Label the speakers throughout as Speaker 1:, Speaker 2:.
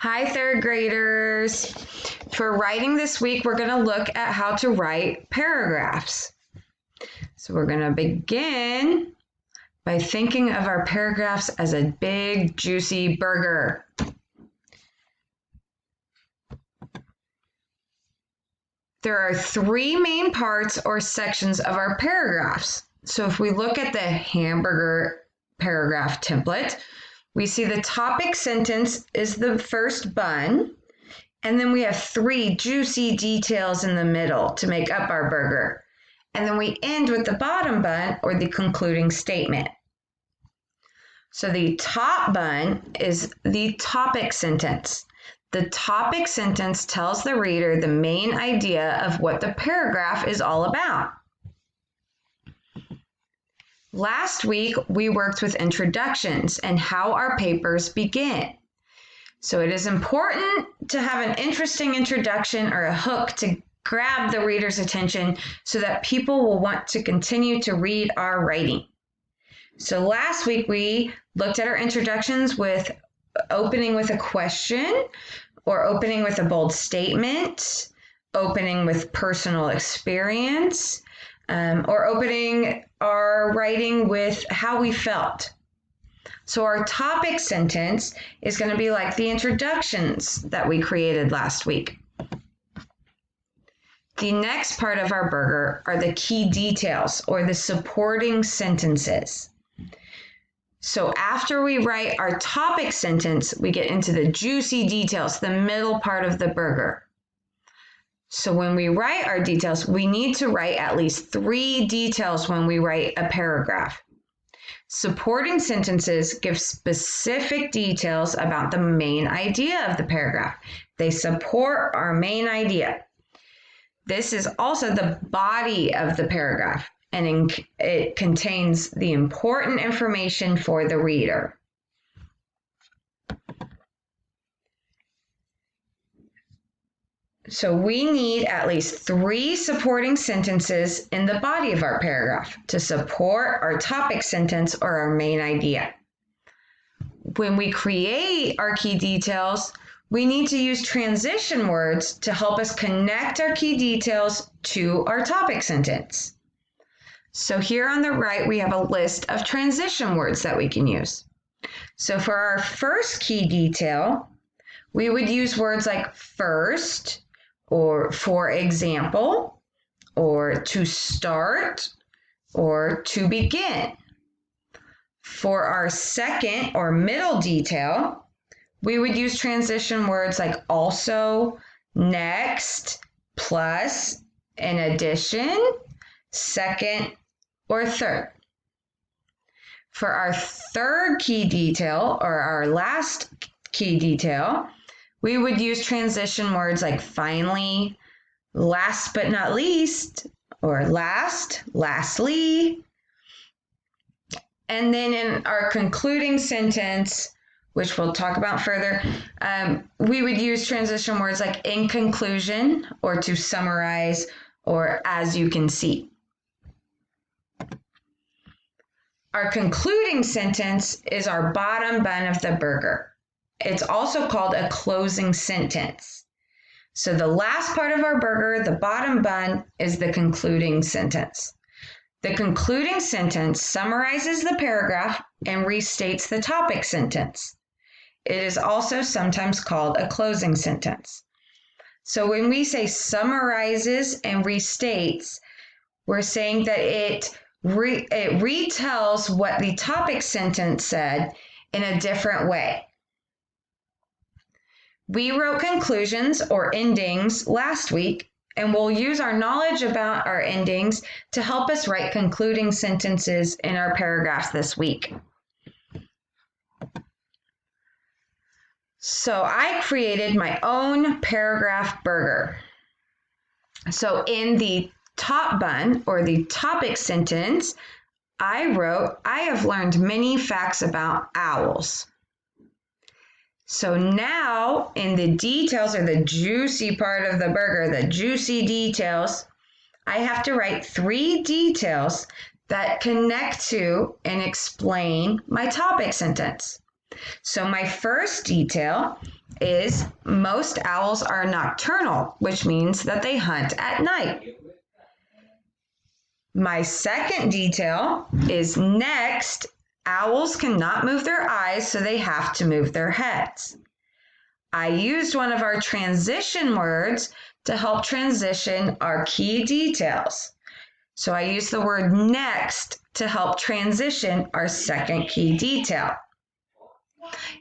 Speaker 1: Hi, third graders. For writing this week, we're going to look at how to write paragraphs. So we're going to begin by thinking of our paragraphs as a big, juicy burger. There are three main parts or sections of our paragraphs. So if we look at the hamburger paragraph template, we see the topic sentence is the first bun, and then we have three juicy details in the middle to make up our burger. And then we end with the bottom bun or the concluding statement. So the top bun is the topic sentence. The topic sentence tells the reader the main idea of what the paragraph is all about. Last week, we worked with introductions and how our papers begin. So it is important to have an interesting introduction or a hook to grab the reader's attention so that people will want to continue to read our writing. So last week, we looked at our introductions with opening with a question or opening with a bold statement, opening with personal experience, or opening our writing with how we felt. So our topic sentence is going to be like the introductions that we created last week. The next part of our burger are the key details or the supporting sentences. So after we write our topic sentence, we get into the juicy details, the middle part of the burger. So when we write our details, we need to write at least three details when we write a paragraph. Supporting sentences give specific details about the main idea of the paragraph. They support our main idea. This is also the body of the paragraph, and it contains the important information for the reader. So we need at least three supporting sentences in the body of our paragraph to support our topic sentence or our main idea. When we create our key details, we need to use transition words to help us connect our key details to our topic sentence. So here on the right, we have a list of transition words that we can use. So for our first key detail, we would use words like first, or for example, or to start, or to begin. For our second or middle detail, we would use transition words like also, next, plus, in addition, second, or third. For our third key detail, or our last key detail, we would use transition words like finally, last but not least, or last, lastly. And then in our concluding sentence, which we'll talk about further, we would use transition words like in conclusion, or to summarize, or as you can see. Our concluding sentence is our bottom bun of the burger. It's also called a closing sentence. So the last part of our burger, the bottom bun, is the concluding sentence. The concluding sentence summarizes the paragraph and restates the topic sentence. It is also sometimes called a closing sentence. So when we say summarizes and restates, we're saying that it retells what the topic sentence said in a different way. We wrote conclusions or endings last week, and we'll use our knowledge about our endings to help us write concluding sentences in our paragraphs this week. So I created my own paragraph burger. So in the top bun or the topic sentence, I wrote, I have learned many facts about owls. So now in the details or the juicy part of the burger, the juicy details, I have to write three details that connect to and explain my topic sentence. So my first detail is most owls are nocturnal, which means that they hunt at night. My second detail is next, owls cannot move their eyes, so they have to move their heads. I used one of our transition words to help transition our key details. So I used the word next to help transition our second key detail.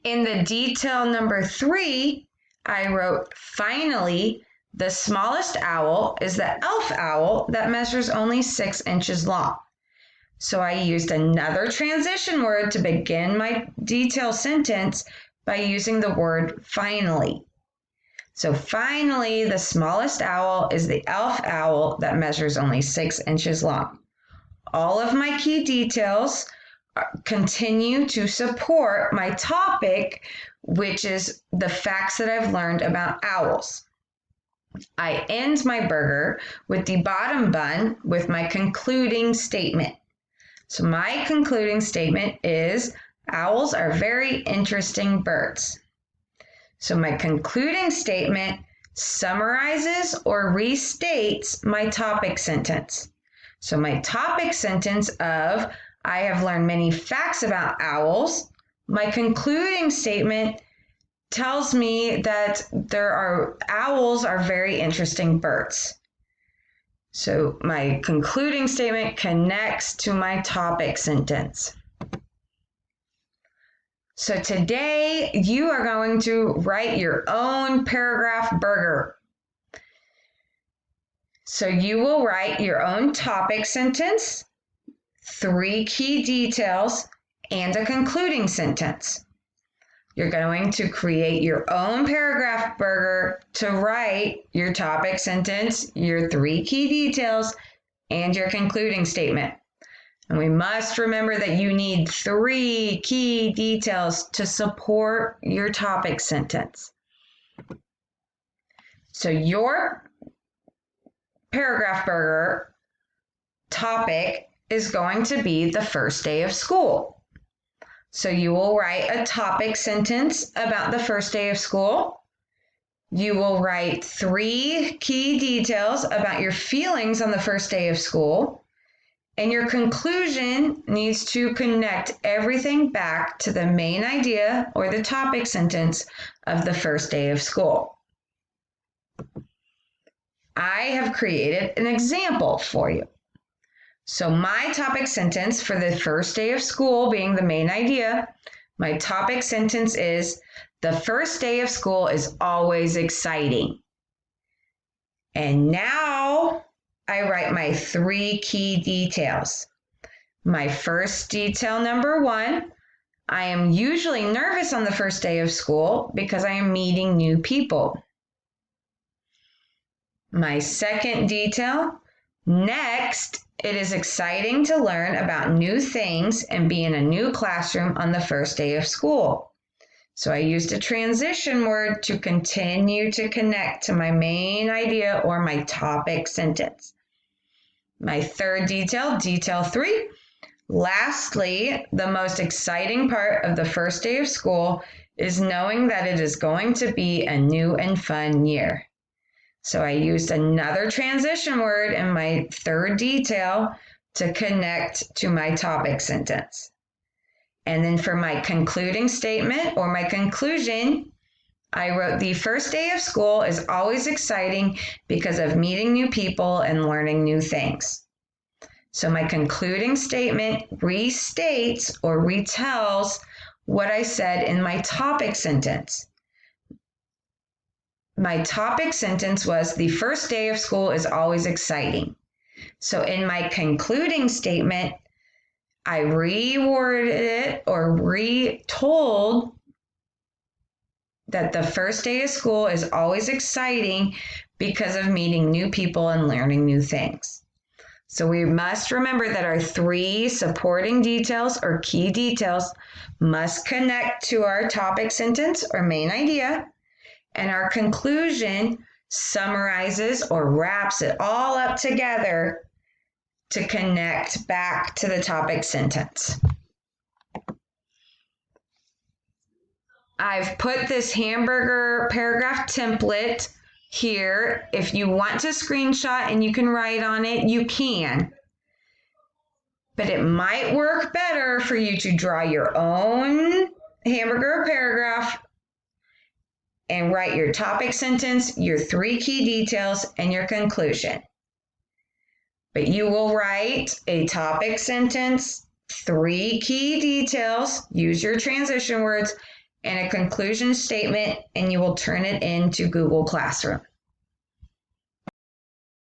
Speaker 1: In the detail number 3, I wrote, finally, the smallest owl is the elf owl that measures only 6 inches long. So I used another transition word to begin my detail sentence by using the word finally. So finally, the smallest owl is the elf owl that measures only 6 inches long. All of my key details continue to support my topic, which is the facts that I've learned about owls. I end my burger with the bottom bun with my concluding statement. So my concluding statement is, owls are very interesting birds. So my concluding statement summarizes or restates my topic sentence. So my topic sentence of, I have learned many facts about owls. My concluding statement tells me that owls are very interesting birds. So my concluding statement connects to my topic sentence. So today you are going to write your own paragraph burger. So you will write your own topic sentence, 3 key details, and a concluding sentence. You're going to create your own paragraph burger to write your topic sentence, your 3 key details, and your concluding statement. And we must remember that you need 3 key details to support your topic sentence. So your paragraph burger topic is going to be the first day of school. So you will write a topic sentence about the first day of school. You will write 3 key details about your feelings on the first day of school. And your conclusion needs to connect everything back to the main idea or the topic sentence of the first day of school. I have created an example for you. So my topic sentence for the first day of school being the main idea, my topic sentence is, the first day of school is always exciting. And now I write my 3 key details. My first detail number 1, I am usually nervous on the first day of school because I am meeting new people. My second detail, next, it is exciting to learn about new things and be in a new classroom on the first day of school. So I used a transition word to continue to connect to my main idea or my topic sentence. My third detail, detail 3. Lastly, the most exciting part of the first day of school is knowing that it is going to be a new and fun year. So I used another transition word in my third detail to connect to my topic sentence. And then for my concluding statement or my conclusion, I wrote, the first day of school is always exciting because of meeting new people and learning new things. So my concluding statement restates or retells what I said in my topic sentence. My topic sentence was, the first day of school is always exciting. So in my concluding statement, I reworded it or retold that the first day of school is always exciting because of meeting new people and learning new things. So we must remember that our 3 supporting details or key details must connect to our topic sentence or main idea, and our conclusion summarizes or wraps it all up together to connect back to the topic sentence. I've put this hamburger paragraph template here. If you want to screenshot and you can write on it, you can. But it might work better for you to draw your own hamburger paragraph and write your topic sentence, your 3 key details, and your conclusion. But you will write a topic sentence, 3 key details, use your transition words, and a conclusion statement, and you will turn it into Google Classroom.